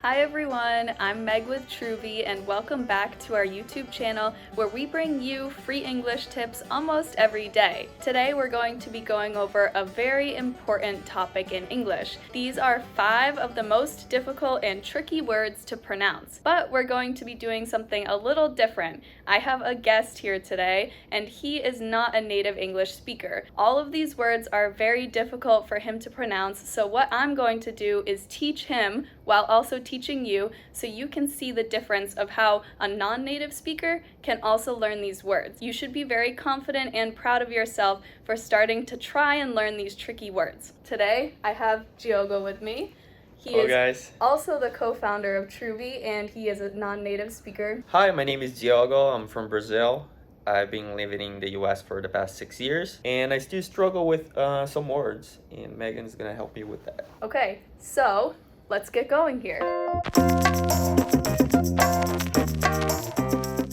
Hi everyone, I'm Meg with Truby and welcome back to our YouTube channel where we bring you free English tips almost every day. Today we're going to be going over a very important topic in English. These are 5 of the most difficult and tricky words to pronounce, but we're going to be doing something a little different. I have a guest here today and he is not a native English speaker. All of these words are very difficult for him to pronounce, so what I'm going to do is teach him while also teaching you so you can see the difference of how a non-native speaker can also learn these words. You should be very confident and proud of yourself for starting to try and learn these tricky words. Today, I have Dhiogo with me. He Hello is guys. also the co-founder of Truby and he is a non-native speaker. Hi, my name is Dhiogo. I'm from Brazil. I've been living in the US for the past 6 years and I still struggle with some words, and Megan is gonna help me with that. Okay, so let's get going here.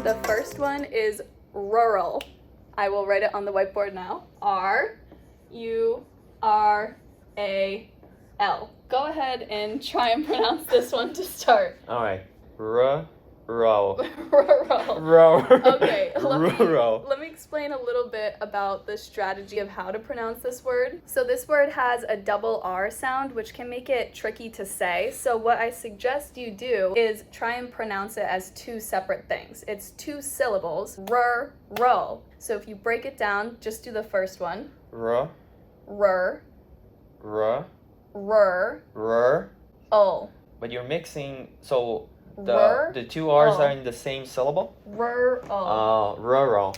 The first one is rural. I will write it on the whiteboard now. R-U-R-A-L. Go ahead and try and pronounce this one to start. Alright. Rural. Rural. Okay, let me explain a little bit about the strategy of how to pronounce this word. So this word has a double R sound, which can make it tricky to say. So what I suggest you do is try and pronounce it as 2 separate things. It's 2 syllables, rural. So if you break it down, just do the first one. Rur. But you're mixing, so the 2 R's are in the same syllable? Rural. Rural.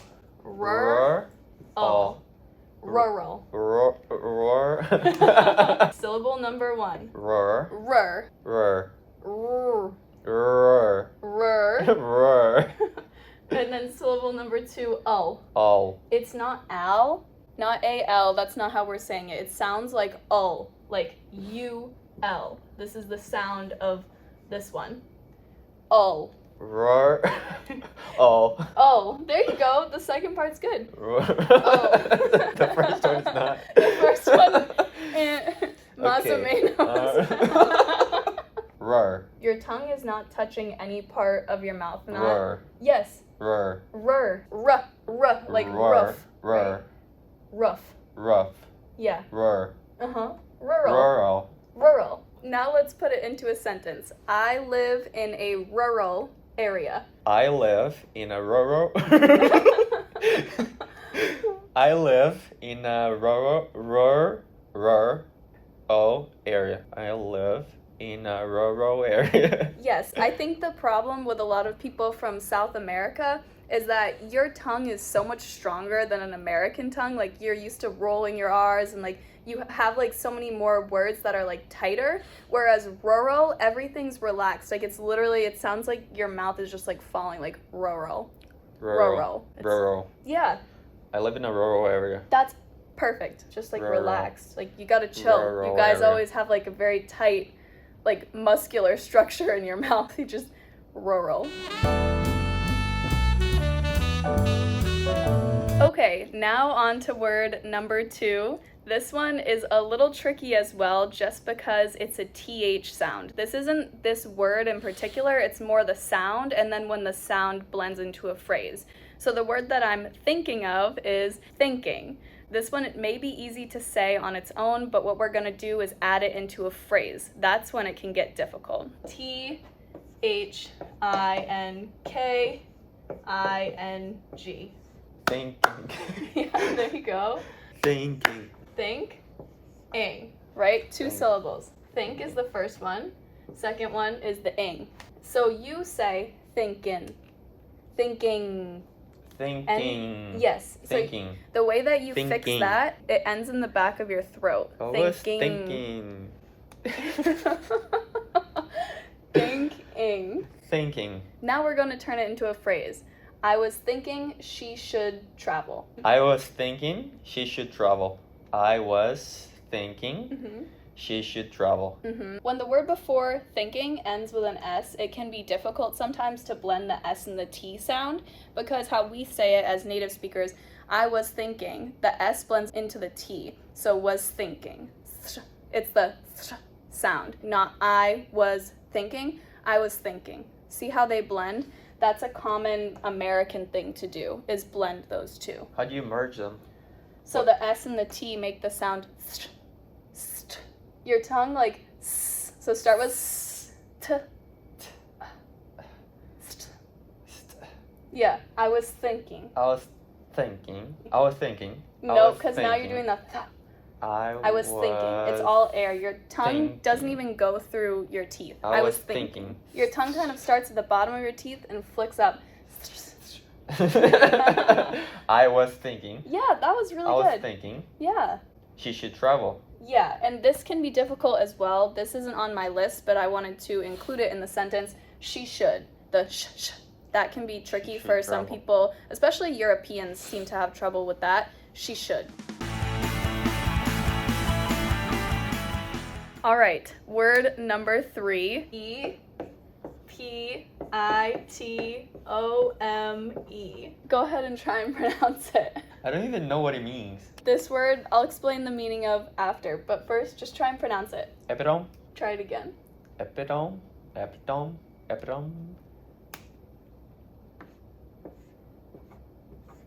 Syllable number 1. Rur. And then syllable number 2, O. O. It's not al, not A-L. That's not how we're saying it. It sounds like O, like U-L. This is the sound of this one. O. Roar. Oh. Oh, there you go. The second part's good. Oh. The first one's not. The first one. Más o menos. Roar. Your tongue is not touching any part of your mouth. Not. Roar. Yes. Roar. Like roar. rough. Roar. Right? Rough. Yeah. Roar. Rural. Now let's put it into a sentence. I live in a rural area. I live in a rural. I live in a rural area. I live in a rural area. Yes, I think the problem with a lot of people from South America is that your tongue is so much stronger than an American tongue. Like, you're used to rolling your R's and like you have like so many more words that are like tighter, whereas rural, everything's relaxed. Like, it's literally, it sounds like your mouth is just like falling, like rural. Yeah. I live in a rural area. That's perfect. Just like relaxed. Like, you gotta chill. Rural you guys area. always have like a very tight, like muscular structure in your mouth. You just rural. Okay, now on to word number 2. This one is a little tricky as well, just because it's a TH sound. This isn't this word in particular, it's more the sound, and then when the sound blends into a phrase. So the word that I'm thinking of is thinking. This one, it may be easy to say on its own, but what we're gonna do is add it into a phrase. That's when it can get difficult. T-H-I-N-K-I-N-G. Thinking. Yeah, there you go. Thinking. Think-ing, right? 2 syllables. Think is the first one. Second one is the ing. So you say thinking. Thinking. And yes. Thinking. So the way that you fix Thinking. that, it ends in the back of your throat. I was thinking. Thinking. Now we're going to turn it into a phrase. I was thinking she should travel. I was thinking she should travel. I was thinking she should travel. When the word before thinking ends with an S, it can be difficult sometimes to blend the S and the T sound, because how we say it as native speakers, I was thinking, the S blends into the T, so was thinking. It's the sound, not I was thinking, I was thinking. See how they blend? That's a common American thing to do, is blend those two. How do you merge them? So the S and the T make the sound st, st. Your tongue like s. So start with s, t, st. Yeah, I was thinking. I was thinking. No, because now you're doing the th. I was thinking. It's all air. Your tongue doesn't even go through your teeth. I was thinking. Your tongue kind of starts at the bottom of your teeth and flicks up. I was thinking. Yeah, that was really good. I was thinking. Yeah. She should travel. Yeah, and this can be difficult as well. This isn't on my list, but I wanted to include it in the sentence. She should. The sh. That can be tricky for some people, especially Europeans seem to have trouble with that. She should. All right, word number 3. Epitome. Go ahead and try and pronounce it. I don't even know what it means. This word, I'll explain the meaning of after, but first, just try and pronounce it. Epitome. Try it again. Epitome.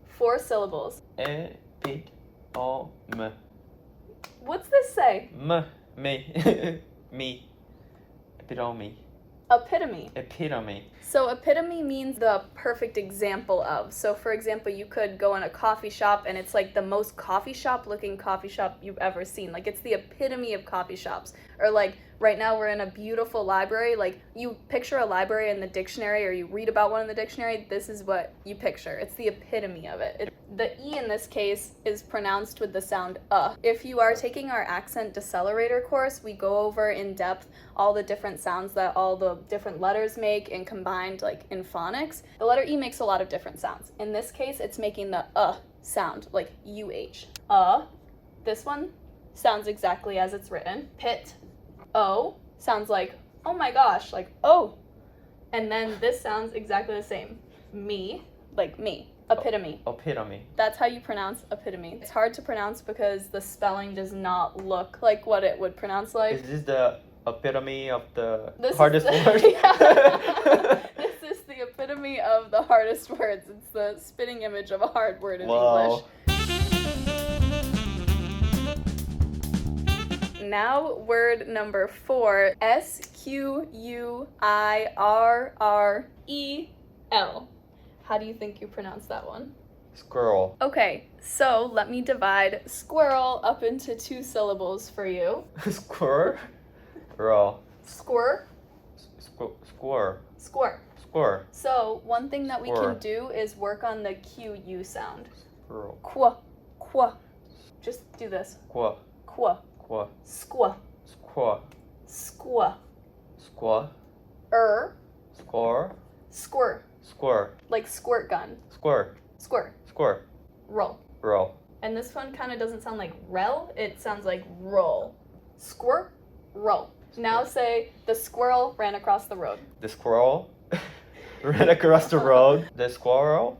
4 syllables. Epitome. What's this say? Me. Me. Epitome. Epitome. So epitome means the perfect example of. So for example, you could go in a coffee shop and it's like the most coffee shop looking coffee shop you've ever seen. Like it's the epitome of coffee shops. Or like right now we're in a beautiful library. Like you picture a library in the dictionary or you read about one in the dictionary, this is what you picture. It's the epitome of it. The E in this case is pronounced with the sound If you are taking our Accent Decelerator course, we go over in depth all the different sounds that all the different letters make and combined like in phonics. The letter E makes a lot of different sounds. In this case, it's making the sound, like UH. This one sounds exactly as it's written. Pit, O, sounds like, oh my gosh, like, oh. And then this sounds exactly the same. Me, like me. Epitome. Epitome. That's how you pronounce epitome. It's hard to pronounce because the spelling does not look like what it would pronounce like. Is this the epitome of the hardest word? Yeah. This is the epitome of the hardest words. It's the spitting image of a hard word in English. Now, word number 4. Squirrel. How do you think you pronounce that one? Squirrel. Okay, so let me divide squirrel up into 2 syllables for you. Squirrel. Squirrel. Squirr. Squirr. Squirr. Squirr. So one thing that we can do is work on the QU sound. Squirrel. Qua. Qua. Just do this. Qua. Qua. Qua. Squa. Squa. Squa. Squa. Score. Squir. Squir. Like squirt gun. Squir. Squirt. Squir. Roll. Roll. And this one kind of doesn't sound like rel, it sounds like roll. Squirt. Roll. Now say, the squirrel ran across the road. The squirrel ran across the road. The squirrel?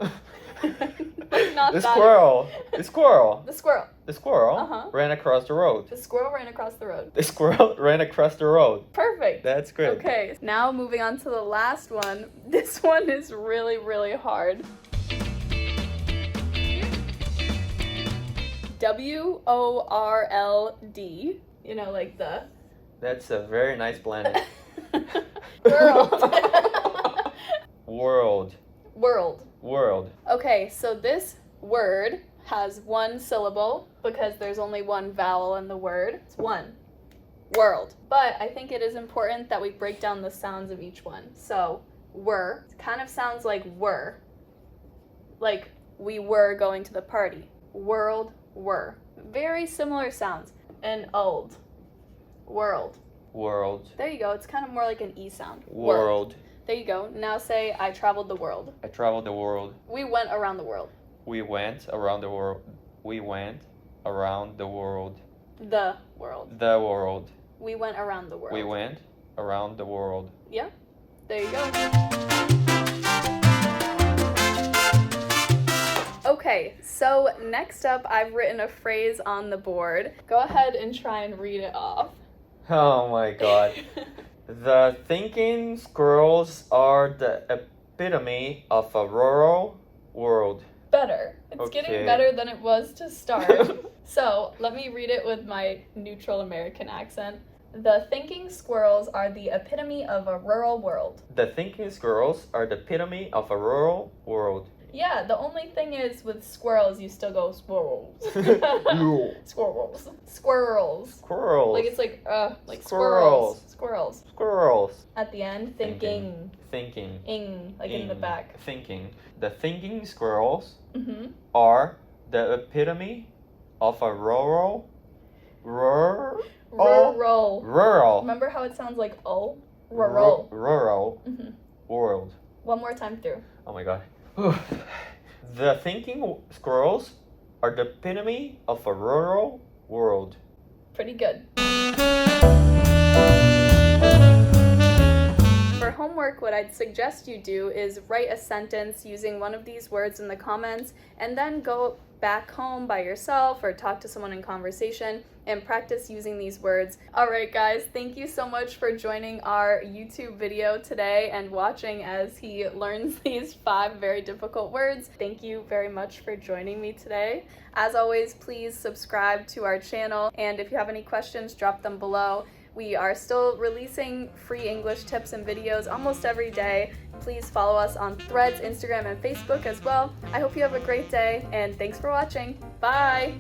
Not the that. squirrel. The squirrel. The squirrel. The squirrel ran across the road. The squirrel ran across the road. The squirrel ran across the road. Perfect. That's good. Okay, now moving on to the last one. This one is really, really hard. WORLD. You know, like the... That's a very nice planet. World. World. Okay, so this word has 1 syllable because there's only 1 vowel in the word. It's 1. World. But I think it is important that we break down the sounds of each one. So, were kind of sounds like were. Like we were going to the party. World, were. Very similar sounds. And old. World. There you go. It's kind of more like an E sound. World. There you go. Now say, I traveled the world. I traveled the world. We went around the world. We went around the world. We went around the world. The world. The world. We went around the world. We went around the world. Yeah. There you go. Okay, so next up, I've written a phrase on the board. Go ahead and try and read it off. Oh my god. The thinking squirrels are the epitome of a rural world. Better. It's getting Okay. better than it was to start. So, let me read it with my neutral American accent. The thinking squirrels are the epitome of a rural world. The thinking squirrels are the epitome of a rural world. Yeah, the only thing is with squirrels, you still go squirrels. Squirrels. Squirrels. Squirrels. Like it's like Squirrels. Squirrels. Squirrels. At the end, thinking. Thinking. Ing, like in the back. Thinking. The thinking squirrels Mm-hmm. are the epitome of a rural. Rural. Remember how it sounds like O? Rural. Rural Mm-hmm. world. One more time through. Oh my god. The thinking squirrels are the epitome of a rural world. Pretty good. For homework, what I'd suggest you do is write a sentence using one of these words in the comments and then go back home by yourself or talk to someone in conversation and practice using these words. Alright guys, thank you so much for joining our YouTube video today and watching as he learns these 5 very difficult words. Thank you very much for joining me today. As always, please subscribe to our channel, and if you have any questions, drop them below. We are still releasing free English tips and videos almost every day. Please follow us on Threads, Instagram, and Facebook as well. I hope you have a great day, and thanks for watching. Bye!